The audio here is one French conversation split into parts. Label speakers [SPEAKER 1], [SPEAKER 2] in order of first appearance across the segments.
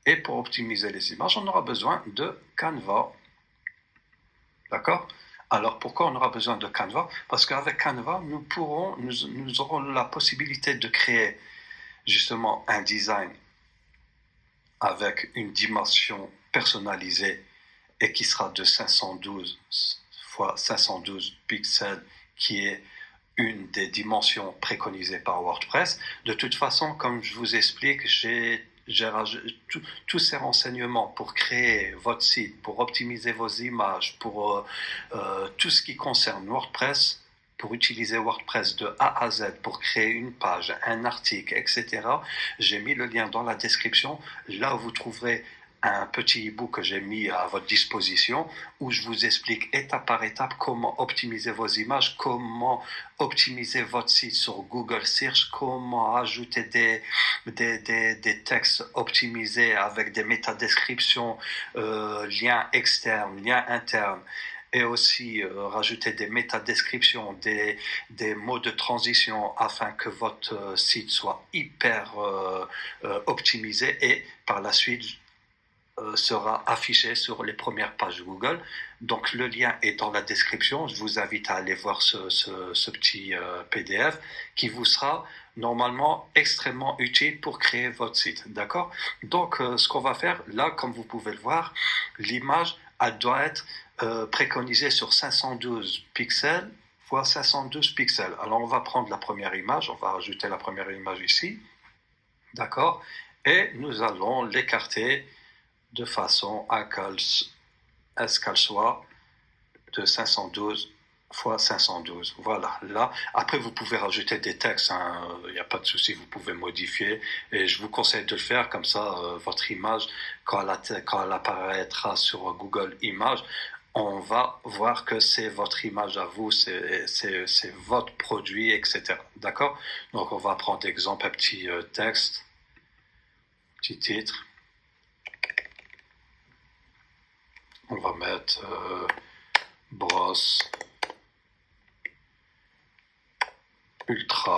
[SPEAKER 1] Et pour optimiser les images, on aura besoin de Canva. D'accord? Alors, pourquoi on aura besoin de Canva? Parce qu'avec Canva, nous aurons la possibilité de créer justement un design avec une dimension personnalisée et qui sera de 512 x 512 pixels, qui est une des dimensions préconisées par WordPress. De toute façon, comme je vous explique, j'ai tous ces renseignements pour créer votre site, pour optimiser vos images, pour tout ce qui concerne WordPress, pour utiliser WordPress de A à Z, pour créer une page, un article, etc. J'ai mis le lien dans la description. Là, vous trouverez un petit e-book que j'ai mis à votre disposition où je vous explique étape par étape comment optimiser vos images, comment optimiser votre site sur Google Search, comment ajouter des textes optimisés avec des métadescriptions, liens externes, liens internes, et aussi rajouter des métadescriptions, des mots de transition afin que votre site soit hyper optimisé et par la suite sera affiché sur les premières pages Google. Donc le lien est dans la description. Je vous invite à aller voir ce petit PDF qui vous sera normalement extrêmement utile pour créer votre site. D'accord? Donc ce qu'on va faire là, comme vous pouvez le voir, l'image elle doit être préconisée sur 512 pixels fois 512 pixels. Alors on va prendre la première image, on va rajouter la première image ici. D'accord? Et nous allons l'écarter de façon à ce qu'elle soit de 512 fois 512. Voilà, là, après vous pouvez rajouter des textes, il n'y a pas de souci, vous pouvez modifier, et je vous conseille de le faire, comme ça, votre image, quand elle apparaîtra sur Google Images, on va voir que c'est votre image à vous, c'est votre produit, etc. D'accord? Donc on va prendre exemple, un petit texte, petit titre. On va mettre brosse ultra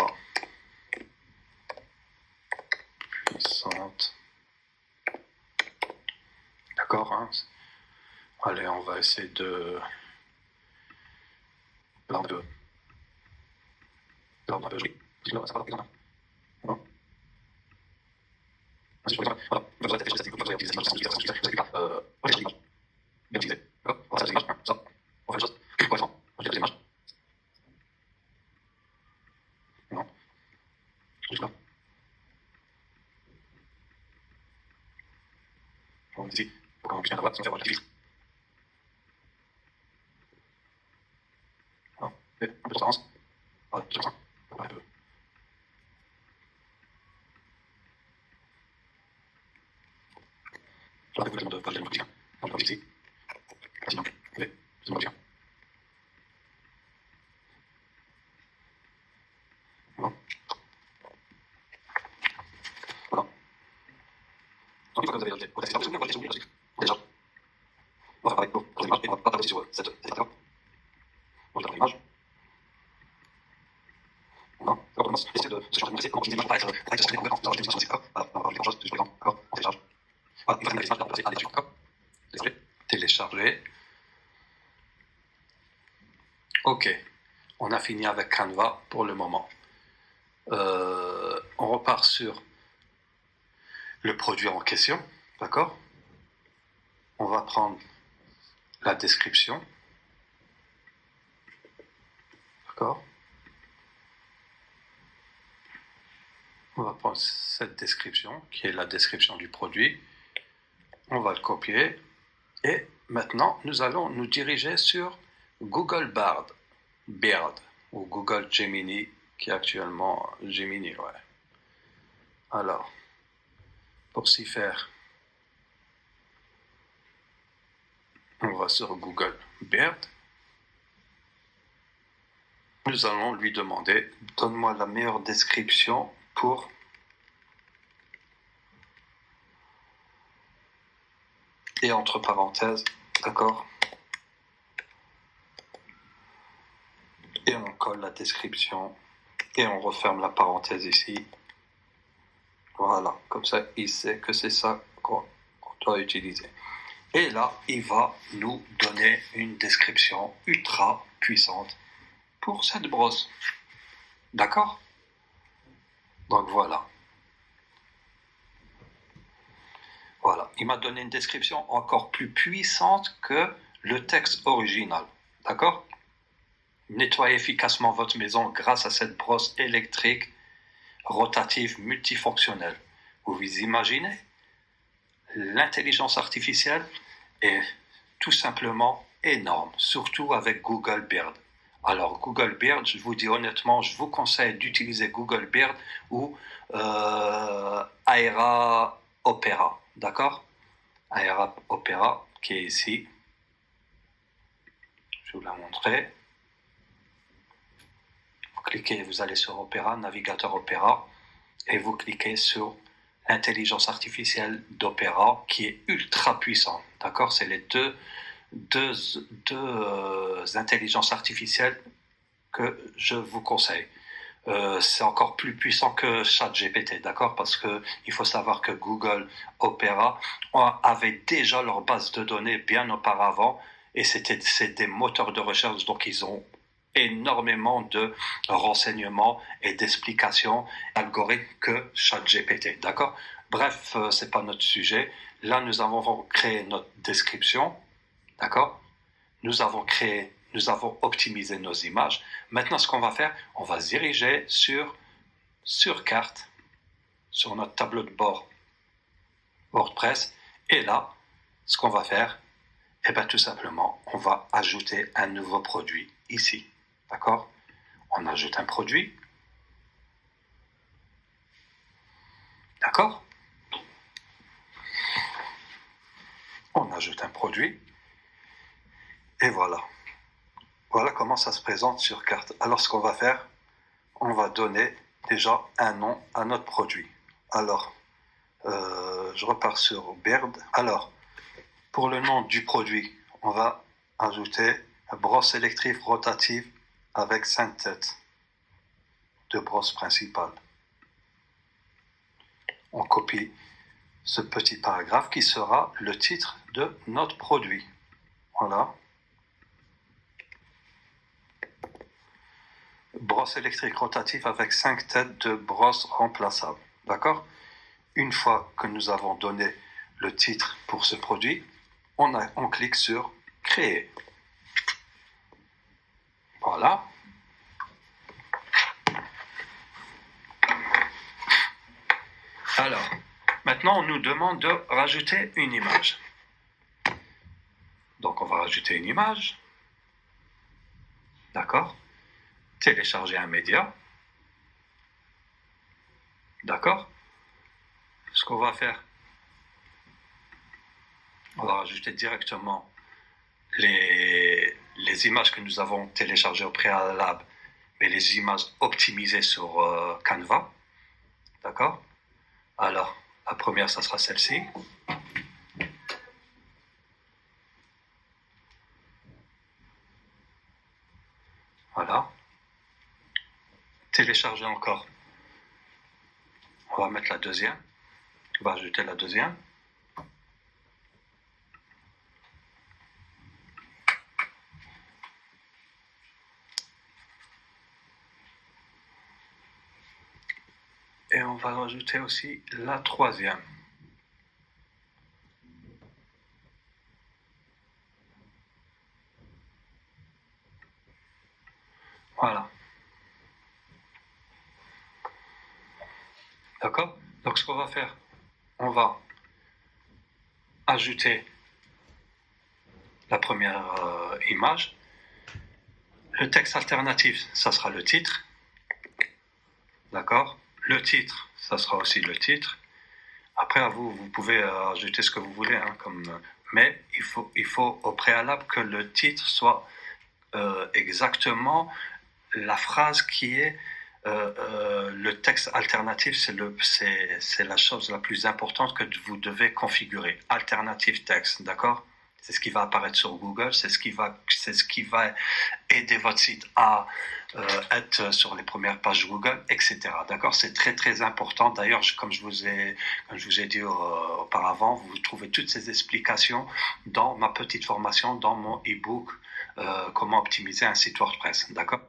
[SPEAKER 1] puissante. D'accord, hein? Allez, on va essayer de... Là, on peut... Là, on peut jouer. Ça va pas voilà. Voilà. Vous avez utiliser l'image sans utiliser pas. L'image. Bien utilisé. On va faire l'image. Ça. On va faire une chose. Cohérent. On va l'image. Non. Juste là. On ici. Pour qu'on puisse bien avoir, sans faire l'utilise. Un peu de transparence. Voilà, c'est ça. Un peu. Là, vous demandez de modifier. On va modifier. Sinon, oui, c'est modifier. Voilà. Voilà. Ensuite, vous avez ajouté. Vous avez déjà. On va faire pareil pour l'image et on va taper sur cette étape. On va taper l'image. Voilà. On commence. Essayez de se changer de comment l'image va être très cohérente. On va rajouter une voilà. On va rajouter quelque chose de cohérent. D'accord. On télécharge. Voilà. Une fois que l'image est allez dessus. D'accord. Télécharger. Ok. On a fini avec Canva pour le moment. On repart sur le produit en question. D'accord. On va prendre la description. D'accord. On va prendre cette description, qui est la description du produit. On va le copier. Et maintenant, nous allons nous diriger sur Google Bard, ou Google Gemini, qui est actuellement Gemini, ouais. Alors, pour s'y faire, on va sur Google Bard. Nous allons lui demander, donne-moi la meilleure description pour et entre parenthèses, d'accord, et on colle la description Et on referme la parenthèse ici. Voilà, comme ça, il sait que c'est ça qu'on doit utiliser. Et là, il va nous donner une description ultra puissante pour cette brosse. D'accord? Donc voilà. Voilà, il m'a donné une description encore plus puissante que le texte original. D'accord? Nettoyez efficacement votre maison grâce à cette brosse électrique rotative multifonctionnelle. Vous vous imaginez? L'intelligence artificielle est tout simplement énorme, surtout avec Google Beard. Alors Google Beard, je vous dis honnêtement, je vous conseille d'utiliser Google Beard ou Aera Opera, d'accord? Aera Opera qui est ici. Je vais vous la montrer. Vous cliquez, vous allez sur Opera, navigateur Opera, et vous cliquez sur l'intelligence artificielle d'Opera qui est ultra puissante, d'accord? C'est les deux intelligences artificielles que je vous conseille. C'est encore plus puissant que ChatGPT, d'accord? Parce que il faut savoir que Google Opera avait déjà leur base de données bien auparavant et c'est des moteurs de recherche, donc ils ont énormément de renseignements et d'explications algorithmes que ChatGPT, d'accord? Bref, c'est pas notre sujet. Là, nous avons créé notre description, d'accord? Nous avons optimisé nos images. Maintenant, ce qu'on va faire, on va se diriger sur carte, sur notre tableau de bord WordPress. Et là, ce qu'on va faire, eh bien, tout simplement, on va ajouter un nouveau produit ici. D'accord? On ajoute un produit. D'accord? On ajoute un produit. Et voilà. Voilà comment ça se présente sur carte. Alors, ce qu'on va faire, on va donner déjà un nom à notre produit. Alors, je repars sur Beard. Alors, pour le nom du produit, on va ajouter une brosse électrique rotative avec 5 têtes de brosse principale. On copie ce petit paragraphe qui sera le titre de notre produit. Voilà. Brosse électrique rotative avec 5 têtes de brosse remplaçable. D'accord? Une fois que nous avons donné le titre pour ce produit, on clique sur Créer. Voilà. Alors, maintenant, on nous demande de rajouter une image. Donc, on va rajouter une image. D'accord? Télécharger un média. D'accord? Ce qu'on va faire, on va rajouter directement les images que nous avons téléchargées au préalable, mais les images optimisées sur Canva. D'accord? Alors, la première, ça sera celle-ci. Voilà. Télécharger encore. On va mettre la deuxième. On va ajouter la deuxième. Et on va rajouter aussi la troisième. Voilà. D'accord? Donc ce qu'on va faire, on va ajouter la première image. Le texte alternatif, ça sera le titre. D'accord? Le titre, ça sera aussi le titre. Après, à vous, vous pouvez ajouter ce que vous voulez, hein, mais il faut au préalable que le titre soit exactement la phrase qui est le texte alternatif, c'est la chose la plus importante que vous devez configurer. Alternative text, d'accord? C'est ce qui va apparaître sur Google, c'est ce qui va aider votre site à être sur les premières pages Google, etc. D'accord? C'est très très important. D'ailleurs, comme je vous ai dit auparavant, vous trouvez toutes ces explications dans ma petite formation, dans mon e-book, comment optimiser un site WordPress. D'accord?